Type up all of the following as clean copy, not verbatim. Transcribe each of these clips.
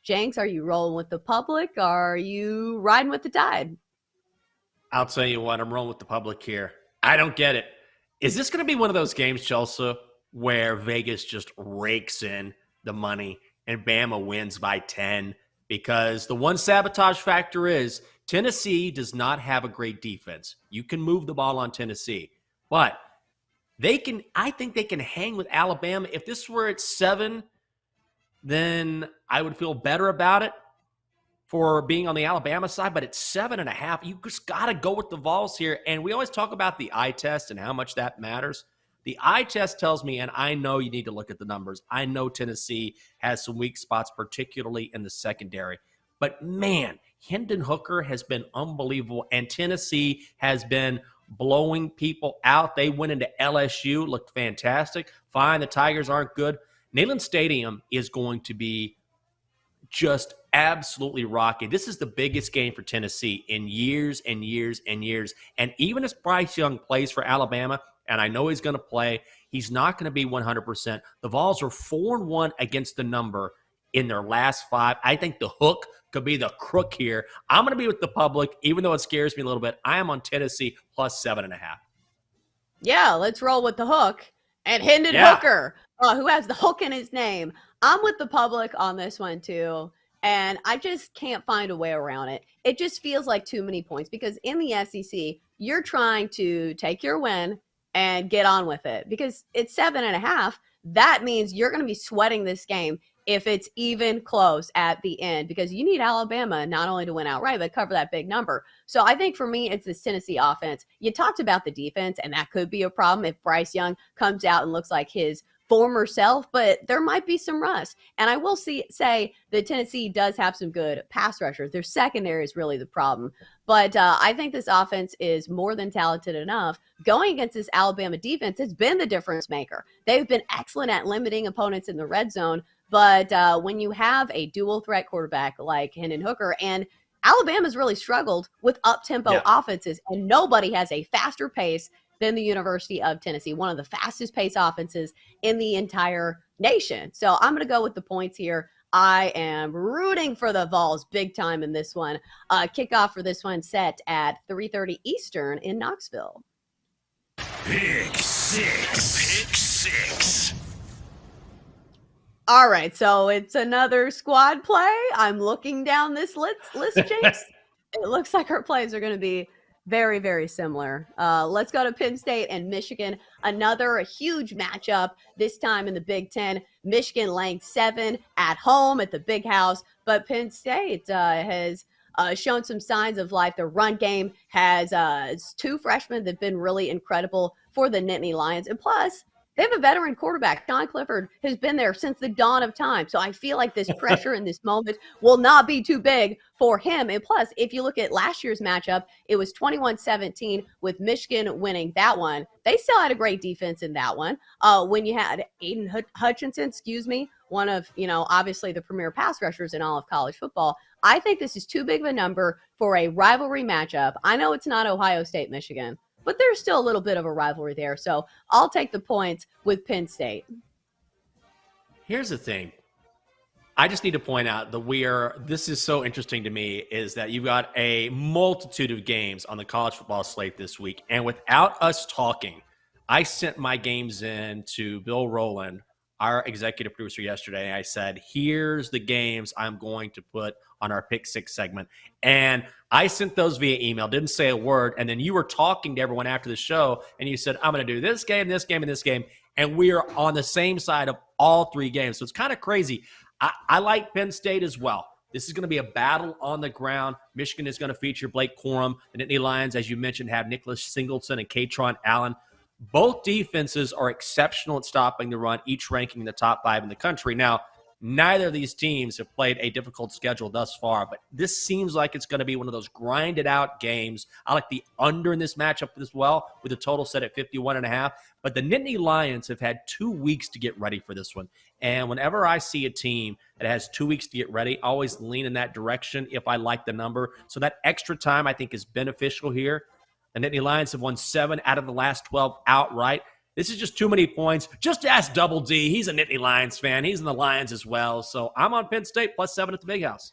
Jenks, are you rolling with the public? Or are you riding with the tide? I'll tell you what, I'm rolling with the public here. I don't get it. Is this going to be one of those games, Chelsea, where Vegas just rakes in the money and Bama wins by 10? Because the one sabotage factor is Tennessee does not have a great defense. You can move the ball on Tennessee, but I think they can hang with Alabama. If this were at 7, then I would feel better about it for being on the Alabama side, but it's 7.5. You just got to go with the Vols here. And we always talk about the eye test and how much that matters. The eye test tells me, and I know you need to look at the numbers. I know Tennessee has some weak spots, particularly in the secondary. But man, Hendon Hooker has been unbelievable, and Tennessee has been blowing people out. They went into LSU, looked fantastic. Fine, the Tigers aren't good. Neyland Stadium is going to be just absolutely rocky. This is the biggest game for Tennessee in years and years and years. And even if Bryce Young plays for Alabama, and I know he's going to play, he's not going to be 100%. The Vols are 4-1 against the number in their last 5. I think the hook could be the crook here. I'm going to be with the public, even though it scares me a little bit. I am on Tennessee plus 7.5. Yeah, let's roll with the hook. And Hendon Hooker, who has the hook in his name. I'm with the public on this one, too. And I just can't find a way around it. It just feels like too many points because in the SEC, you're trying to take your win and get on with it because it's 7.5. That means you're going to be sweating this game if it's even close at the end because you need Alabama not only to win outright, but cover that big number. So I think for me, it's this Tennessee offense. You talked about the defense, and that could be a problem if Bryce Young comes out and looks like his former self, but there might be some rust. And I will say that Tennessee does have some good pass rushers. Their secondary is really the problem. But I think this offense is more than talented enough. Going against this Alabama defense has been the difference maker. They've been excellent at limiting opponents in the red zone. But when you have a dual threat quarterback like Hendon Hooker, and Alabama's really struggled with up-tempo offenses, and nobody has a faster pace than the University of Tennessee, one of the fastest pace offenses in the entire nation. So I'm going to go with the points here. I am rooting for the Vols big time in this one. Kickoff for this one set at 3:30 Eastern in Knoxville. Pick six. All right, so it's another squad play. I'm looking down this list, Jenks. It looks like our plays are going to be very, very similar. Let's go to Penn State and Michigan. Another huge matchup, this time in the Big Ten. Michigan laying 7 at home at the Big House, but Penn State has shown some signs of life. The run game has 2 freshmen that have been really incredible for the Nittany Lions. And plus, they have a veteran quarterback. Sean Clifford has been there since the dawn of time. So I feel like this pressure in this moment will not be too big for him. And plus, if you look at last year's matchup, it was 21-17 with Michigan winning that one. They still had a great defense in that one. When you had Aiden Hutchinson, one of, obviously the premier pass rushers in all of college football. I think this is too big of a number for a rivalry matchup. I know it's not Ohio State, Michigan, but there's still a little bit of a rivalry there. So I'll take the points with Penn State. Here's the thing. I just need to point out that this is so interesting to me, is that you've got a multitude of games on the college football slate this week. And without us talking, I sent my games in to Bill Rowland, our executive producer, yesterday. And I said, here's the games I'm going to put on our Pick Six segment. And I sent those via email, didn't say a word. And then you were talking to everyone after the show, and you said, I'm going to do this game, this game, and this game. And we are on the same side of all 3 games. So it's kind of crazy. I like Penn State as well. This is going to be a battle on the ground. Michigan is going to feature Blake Corum. The Nittany Lions, as you mentioned, have Nicholas Singleton and Katron Allen. Both defenses are exceptional at stopping the run, each ranking in the top 5 in the country. Now, neither of these teams have played a difficult schedule thus far, but this seems like it's going to be one of those grinded-out games. I like the under in this matchup as well, with a total set at 51.5. But the Nittany Lions have had 2 weeks to get ready for this one. And whenever I see a team that has 2 weeks to get ready, I always lean in that direction if I like the number. So that extra time, I think, is beneficial here. The Nittany Lions have won 7 out of the last 12 outright. This is just too many points. Just ask Double D. He's a Nittany Lions fan. He's in the Lions as well. So I'm on Penn State +7 at the Big House.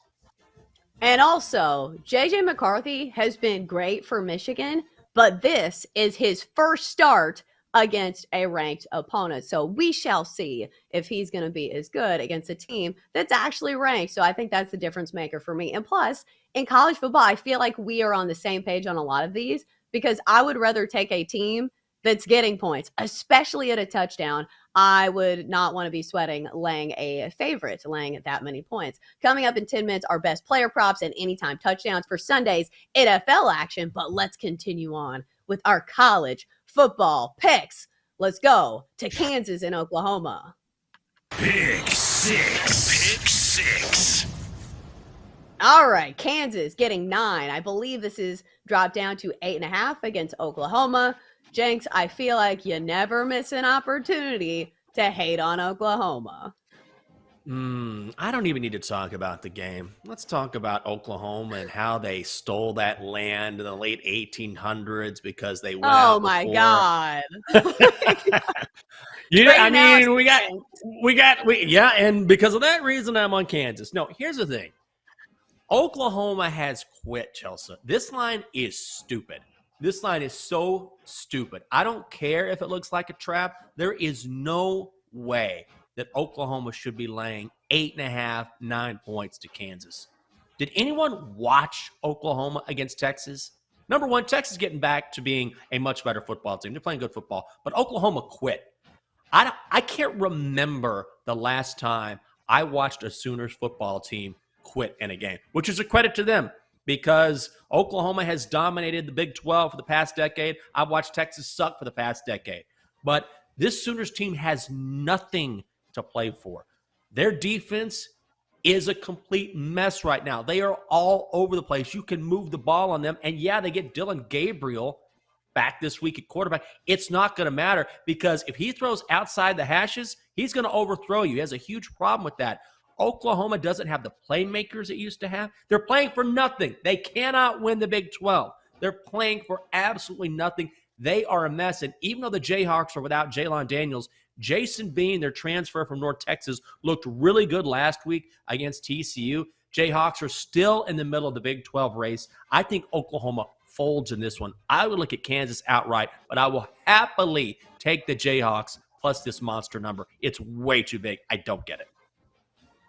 And also, J.J. McCarthy has been great for Michigan, but this is his first start against a ranked opponent. So we shall see if he's going to be as good against a team that's actually ranked. So I think that's the difference maker for me. And plus, in college football, I feel like we are on the same page on a lot of these because I would rather take a team that's getting points, especially at a touchdown. I would not want to be sweating laying a favorite, laying that many points. Coming up in 10 minutes, our best player props and anytime touchdowns for Sunday's NFL action. But let's continue on with our college football picks. Let's go to Kansas and Oklahoma. Pick six. Pick six. All right, Kansas getting 9. I believe this is dropped down to 8.5 against Oklahoma. Jenks, I feel like you never miss an opportunity to hate on Oklahoma. I don't even need to talk about the game. Let's talk about Oklahoma and how they stole that land in the late 1800s because they went out before. My God. And because of that reason, I'm on Kansas. No, here's the thing. Oklahoma has quit, Chelsa. This line is stupid. This line is so stupid. I don't care if it looks like a trap. There is no way that Oklahoma should be laying 8.5, 9 points to Kansas. Did anyone watch Oklahoma against Texas? Number one, Texas getting back to being a much better football team. They're playing good football, but Oklahoma quit. I can't remember the last time I watched a Sooners football team quit in a game, which is a credit to them because Oklahoma has dominated the Big 12 for the past decade. I've watched Texas suck for the past decade. But this Sooners team has nothing to play for. Their defense is a complete mess right now. They are all over the place. You can move the ball on them. And yeah, they get Dylan Gabriel back this week at quarterback. It's not going to matter because if he throws outside the hashes, he's going to overthrow you. He has a huge problem with that. Oklahoma doesn't have the playmakers it used to have. They're playing for nothing. They cannot win the Big 12. They're playing for absolutely nothing. They are a mess. And even though the Jayhawks are without Jalon Daniels, Jason Bean, their transfer from North Texas, looked really good last week against TCU. Jayhawks are still in the middle of the Big 12 race. I think Oklahoma folds in this one. I would look at Kansas outright, but I will happily take the Jayhawks plus this monster number. It's way too big. I don't get it.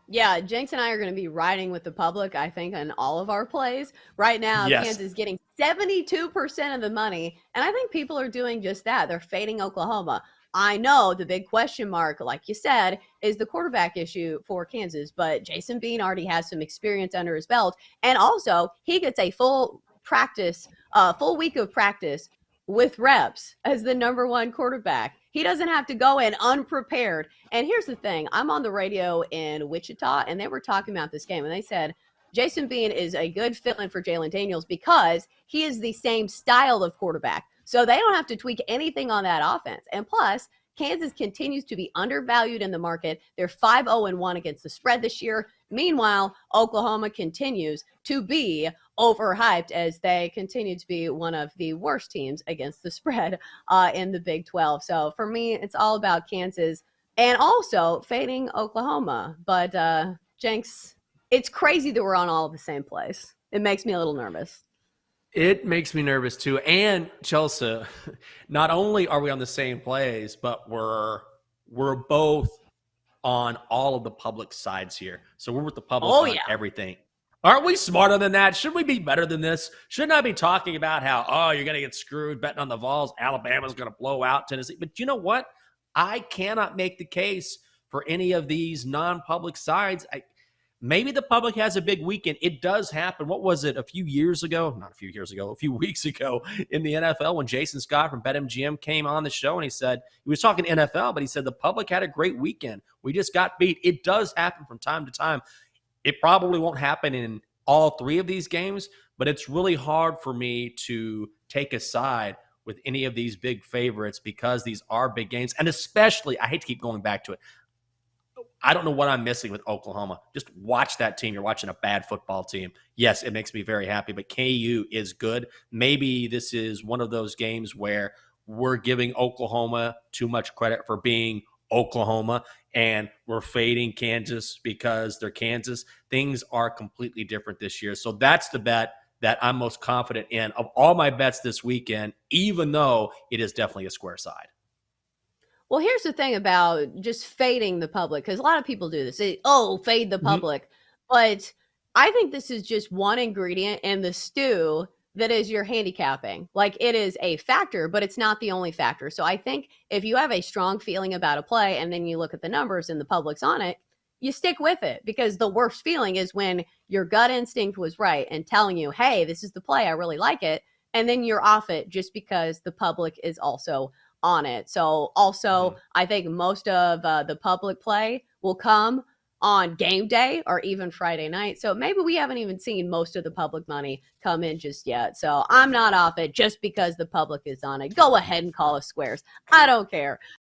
Yeah, Jenks and I are going to be riding with the public, I think, on all of our plays. Right now, Yes. Kansas is getting 72% of the money, and I think people are doing just that. They're fading Oklahoma. I know the big question mark, like you said, is the quarterback issue for Kansas, but Jason Bean already has some experience under his belt, and also he gets a full week of practice with reps as the number one quarterback. He doesn't have to go in unprepared. And here's the thing. I'm on the radio in Wichita, and they were talking about this game, and they said Jason Bean is a good fill-in for Jalon Daniels because he is the same style of quarterback. So they don't have to tweak anything on that offense. And plus, Kansas continues to be undervalued in the market. They're 5-0-1 against the spread this year. Meanwhile, Oklahoma continues to be overhyped as they continue to be one of the worst teams against the spread in the Big 12. So for me, it's all about Kansas and also fading Oklahoma. But Jenks, it's crazy that we're on all the same place. It makes me a little nervous. It makes me nervous too. And Chelsa, not only are we on the same plays, but we're both on all of the public sides here. So we're with the public on everything. Aren't we smarter than that? Should we be better than this? Shouldn't I be talking about how, you're going to get screwed betting on the Vols, Alabama's going to blow out Tennessee? But you know what? I cannot make the case for any of these non-public sides. Maybe the public has a big weekend. It does happen. What was it, a few weeks ago in the NFL when Jason Scott from BetMGM came on the show and he said, he was talking NFL, but he said the public had a great weekend. We just got beat. It does happen from time to time. It probably won't happen in all three of these games, but it's really hard for me to take a side with any of these big favorites because these are big games. And especially, I hate to keep going back to it, I don't know what I'm missing with Oklahoma. Just watch that team. You're watching a bad football team. Yes, it makes me very happy, but KU is good. Maybe this is one of those games where we're giving Oklahoma too much credit for being Oklahoma and we're fading Kansas because they're Kansas. Things are completely different this year. So that's the bet that I'm most confident in of all my bets this weekend, even though it is definitely a square side. Well, here's the thing about just fading the public, because a lot of people do this. They, fade the public. But I think this is just one ingredient in the stew that is your handicapping. Like, it is a factor, but it's not the only factor. So I think if you have a strong feeling about a play and then you look at the numbers and the public's on it, you stick with it, because the worst feeling is when your gut instinct was right and telling you, hey, this is the play, I really like it. And then you're off it just because the public is also on it. So also, I think most of the public play will come on game day or even Friday night. So maybe we haven't even seen most of the public money come in just yet. So I'm not off it just because the public is on it. Go ahead and call us squares. I don't care.